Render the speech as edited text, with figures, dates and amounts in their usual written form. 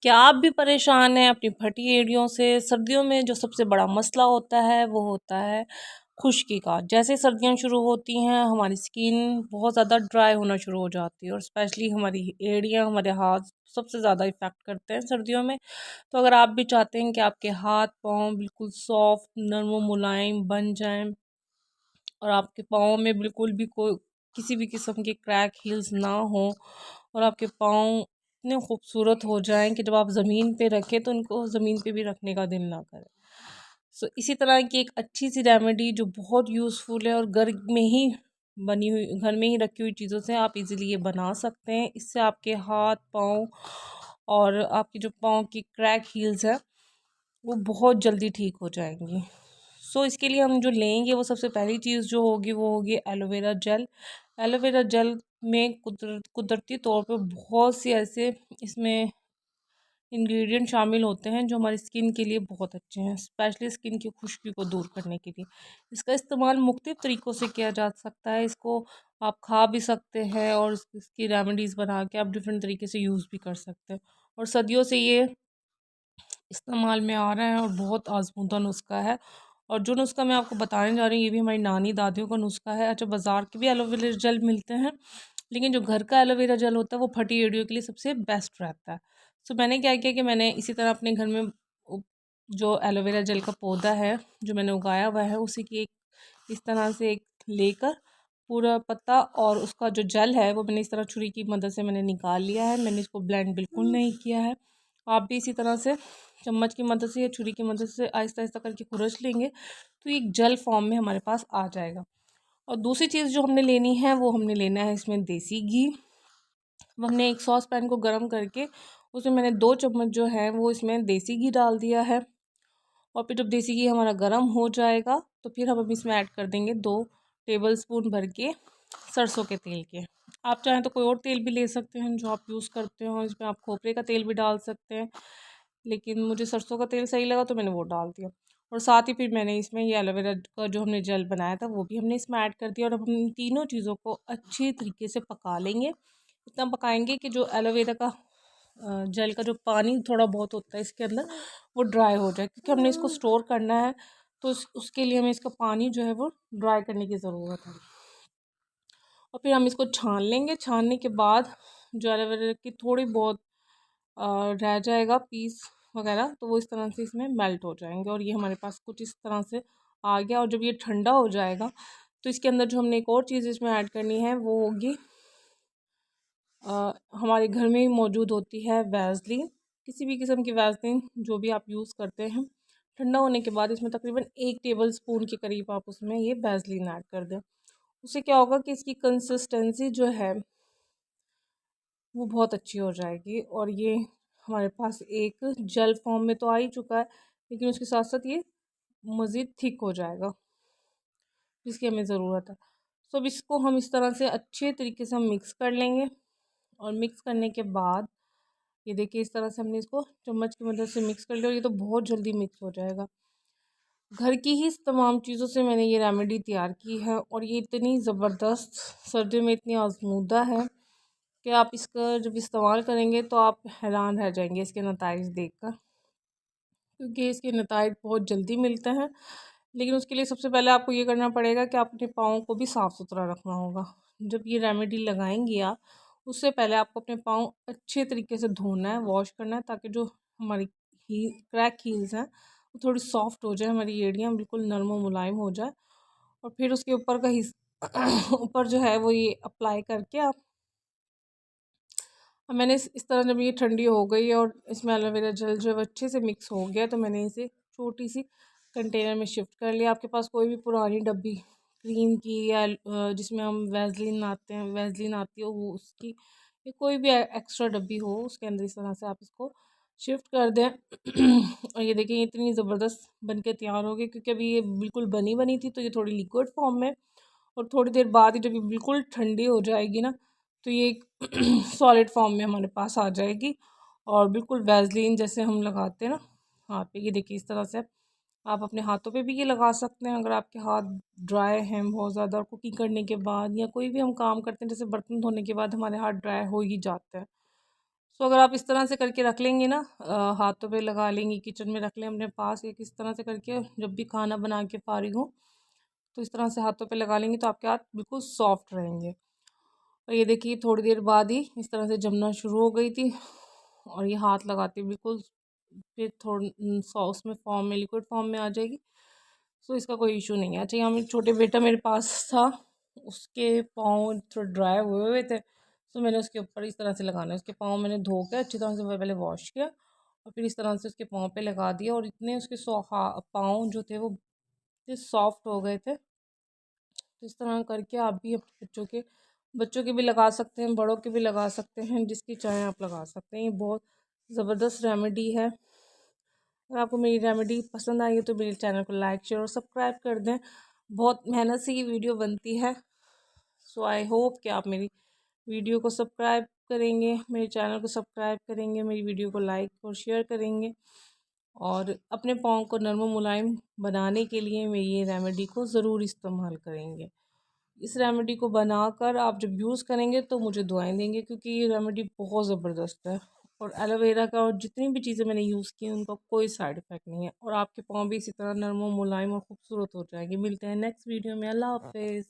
क्या आप भी परेशान हैं अपनी फटी एड़ियों से? सर्दियों में जो सबसे बड़ा मसला होता है वो होता है खुश्की का। जैसे सर्दियाँ शुरू होती हैं हमारी स्किन बहुत ज़्यादा ड्राई होना शुरू हो जाती है और स्पेशली हमारी एड़ियाँ, हमारे हाथ सबसे ज़्यादा इफ़ेक्ट करते हैं सर्दियों में। तो अगर आप भी चाहते हैं कि आपके हाथ-पाँव बिल्कुल सॉफ्ट, नर्म व मुलायम बन जाएँ और आपके पाँव में बिल्कुल भी कोई किसी भी किस्म के क्रैक हील्स ना हो और आपके पाँव इतने खूबसूरत हो जाएं कि जब आप ज़मीन पे रखें तो उनको ज़मीन पे भी रखने का दिल ना करे। इसी तरह की एक अच्छी सी रेमेडी जो बहुत यूज़फुल है और घर में ही रखी हुई चीज़ों से आप इजीली ये बना सकते हैं। इससे आपके हाथ पाँव और आपकी जो पाँव की क्रैक हील्स है वो बहुत जल्दी ठीक हो जाएंगी। इसके लिए हम जो लेंगे वो सबसे पहली चीज़ जो होगी वो होगी एलोवेरा जेल। एलोवेरा जेल में कुदरती तौर पे बहुत से ऐसे इसमें इंग्रेडिएंट शामिल होते हैं जो हमारी स्किन के लिए बहुत अच्छे हैं, स्पेशली स्किन की खुश्की को दूर करने के लिए। इसका इस्तेमाल मुख्तलिफ तरीक़ों से किया जा सकता है। इसको आप खा भी सकते हैं और इसकी रेमेडीज़ बना के आप डिफरेंट तरीके से यूज़ भी कर सकते हैं। और सदियों से ये इस्तेमाल में आ रहा है और बहुत आज़मूदा नुस्खा है। और जो नुस्खा मैं आपको बताने जा रही हूँ ये भी हमारी नानी दादियों का नुस्खा है। अच्छा, बाज़ार के भी एलोवेरा जेल मिलते हैं लेकिन जो घर का एलोवेरा जेल होता है वो फटी एड़ियों के लिए सबसे बेस्ट रहता है। मैंने क्या किया कि मैंने इसी तरह अपने घर में जो एलोवेरा जेल का पौधा है जो मैंने उगाया हुआ है उसी की एक इस तरह से एक लेकर पूरा पत्ता और उसका जो जेल है वो मैंने इस तरह छुरी की मदद से मैंने निकाल लिया है। मैंने इसको ब्लेंड बिल्कुल नहीं किया है। आप भी इसी तरह से चम्मच की मदद से या छुरी की मदद से आहिस्ता आहिस्ता करके खुरच लेंगे तो एक जेल फॉर्म में हमारे पास आ जाएगा। और दूसरी चीज़ जो हमने लेनी है वो हमने लेना है इसमें देसी घी। हमने एक सॉस पैन को गर्म करके उसमें मैंने 2 चम्मच जो है वो इसमें देसी घी डाल दिया है। और फिर जब देसी घी हमारा गर्म हो जाएगा तो फिर हम इसमें ऐड कर देंगे 2 टेबलस्पून भर के सरसों के तेल के। आप चाहें तो कोई और तेल भी ले सकते हैं जो आप यूज़ करते हो। इसमें आप खोपरे का तेल भी डाल सकते हैं लेकिन मुझे सरसों का तेल सही लगा तो मैंने वो डाल दिया। और साथ ही फिर मैंने इसमें ये एलोवेरा का जो हमने जेल बनाया था वो भी हमने इसमें ऐड कर दिया और अब हम इन तीनों चीज़ों को अच्छी तरीके से पका लेंगे। इतना पकाएंगे कि जो एलोवेरा का जेल का जो पानी थोड़ा बहुत होता है इसके अंदर वो ड्राई हो जाए, क्योंकि हमने इसको स्टोर करना है तो उसके लिए हमें इसका पानी जो है वो ड्राई करने की ज़रूरत है। और फिर हम इसको छान लेंगे। छानने के बाद जो एलोवेरा की थोड़ी बहुत रह जाएगा पीस वगैरह तो वो इस तरह से इसमें मेल्ट हो जाएंगे और ये हमारे पास कुछ इस तरह से आ गया। और जब ये ठंडा हो जाएगा तो इसके अंदर जो हमने एक और चीज़ इसमें ऐड करनी है वो होगी हमारे घर में ही मौजूद होती है वैसलीन। किसी भी किस्म की वैसलीन जो भी आप यूज़ करते हैं, ठंडा होने के बाद इसमें तकरीबन 1 टेबलस्पून के करीब आप उसमें ये वैसलीन ऐड कर दें। उससे क्या होगा कि इसकी कंसिस्टेंसी जो है वो बहुत अच्छी हो जाएगी और ये हमारे पास एक जेल फॉर्म में तो आ ही चुका है लेकिन उसके साथ साथ ये मज़ीद थिक हो जाएगा जिसकी हमें ज़रूरत है। अब इसको हम इस तरह से अच्छे तरीके से हम मिक्स कर लेंगे। और मिक्स करने के बाद ये देखिए इस तरह से हमने इसको चम्मच की मदद से मिक्स कर लिया और ये तो बहुत जल्दी मिक्स हो जाएगा। घर की ही इस तमाम चीज़ों से मैंने ये रेमेडी तैयार की है और ये इतनी ज़बरदस्त सर्दियों में इतनी आजमूदा है कि आप इसका जब इस्तेमाल करेंगे तो आप हैरान रह जाएंगे इसके नताइज देखकर, क्योंकि इसके नताइज बहुत जल्दी मिलते हैं। लेकिन उसके लिए सबसे पहले आपको ये करना पड़ेगा कि आप अपने पाँव को भी साफ़ सुथरा रखना होगा। जब ये रेमेडी लगाएंगी आप उससे पहले आपको अपने पाँव अच्छे तरीके से धोना है, वॉश करना है, ताकि जो हमारी क्रैक हील्स हैं वो थोड़ी सॉफ्ट हो जाए, हमारी एड़ियाँ बिल्कुल नरम और मुलायम हो जाए। और फिर उसके ऊपर का ऊपर जो है वो ये अप्लाई करके आप मैंने इस तरह जब ये ठंडी हो गई और इसमें एलोवेरा जेल जो है अच्छे से मिक्स हो गया तो मैंने इसे छोटी सी कंटेनर में शिफ्ट कर लिया। आपके पास कोई भी पुरानी डब्बी क्रीम की या जिसमें हम वैसलीन आती हो वो उसकी, या कोई भी एक्स्ट्रा डब्बी हो उसके अंदर इस तरह से आप इसको शिफ्ट कर दें। और ये देखिए इतनी ज़बरदस्त बन के तैयार हो गई, क्योंकि अभी ये बिल्कुल बनी बनी थी तो ये थोड़ी लिक्विड फॉर्म में, और थोड़ी देर बाद ही जब ये बिल्कुल ठंडी हो जाएगी ना तो ये एक सॉलिड फॉर्म में हमारे पास आ जाएगी और बिल्कुल वैसलीन जैसे हम लगाते हैं ना हाथ पे, ये देखिए इस तरह से आप अपने हाथों पे भी ये लगा सकते हैं अगर आपके हाथ ड्राई हैं बहुत ज़्यादा। और कुकिंग करने के बाद या कोई भी हम काम करते हैं जैसे बर्तन धोने के बाद हमारे हाथ ड्राई हो ही जाते हैं। सो अगर आप इस तरह से करके रख लेंगे ना, हाथों पे लगा लेंगी, किचन में रख लें अपने पास, एक इस तरह से करके जब भी खाना बना के फारिग हो तो इस तरह से हाथों पे लगा लेंगी तो आपके हाथ बिल्कुल सॉफ्ट रहेंगे। और ये देखिए थोड़ी देर बाद ही इस तरह से जमना शुरू हो गई थी और ये हाथ लगाते बिल्कुल फिर थोड़ा सॉस में फॉर्म में, लिक्विड फॉर्म में आ जाएगी। सो इसका कोई इशू नहीं है। अच्छा, यहाँ मेरे छोटे बेटा मेरे पास था, उसके पाँव थोड़े ड्राई हुए हुए थे, तो मैंने उसके ऊपर इस तरह से लगाना है। उसके पाँव मैंने धो के अच्छी तरह से पहले वॉश किया और फिर इस तरह से उसके पाँव पे लगा दिया और इतने उसके पाँव जो थे वो इतने सॉफ्ट हो गए थे। तो इस तरह करके आप भी अपने बच्चों के भी लगा सकते हैं, बड़ों के भी लगा सकते हैं, जिसकी चाहे आप लगा सकते हैं। ये बहुत ज़बरदस्त रेमेडी है। अगर आपको मेरी रेमेडी पसंद आई है तो मेरे चैनल को लाइक शेयर और सब्सक्राइब कर दें। बहुत मेहनत से ये वीडियो बनती है। सो आई होप कि आप मेरी वीडियो को सब्सक्राइब करेंगे, मेरे चैनल को सब्सक्राइब करेंगे, मेरी वीडियो को लाइक और शेयर करेंगे और अपने पाँव को नरम और मुलायम बनाने के लिए मेरी ये रेमेडी को ज़रूर इस्तेमाल करेंगे। इस रेमेडी को बनाकर आप जब यूज़ करेंगे तो मुझे दुआएं देंगे, क्योंकि ये रेमेडी बहुत ज़बरदस्त है। और एलोवेरा का और जितनी भी चीज़ें मैंने यूज़ की उनका कोई साइड इफ़ेक्ट नहीं है और आपके पाँव भी इसी तरह नरम और मुलायम और खूबसूरत हो जाएंगे। मिलते हैं नेक्स्ट वीडियो में। अल्लाह हाफ़िज़।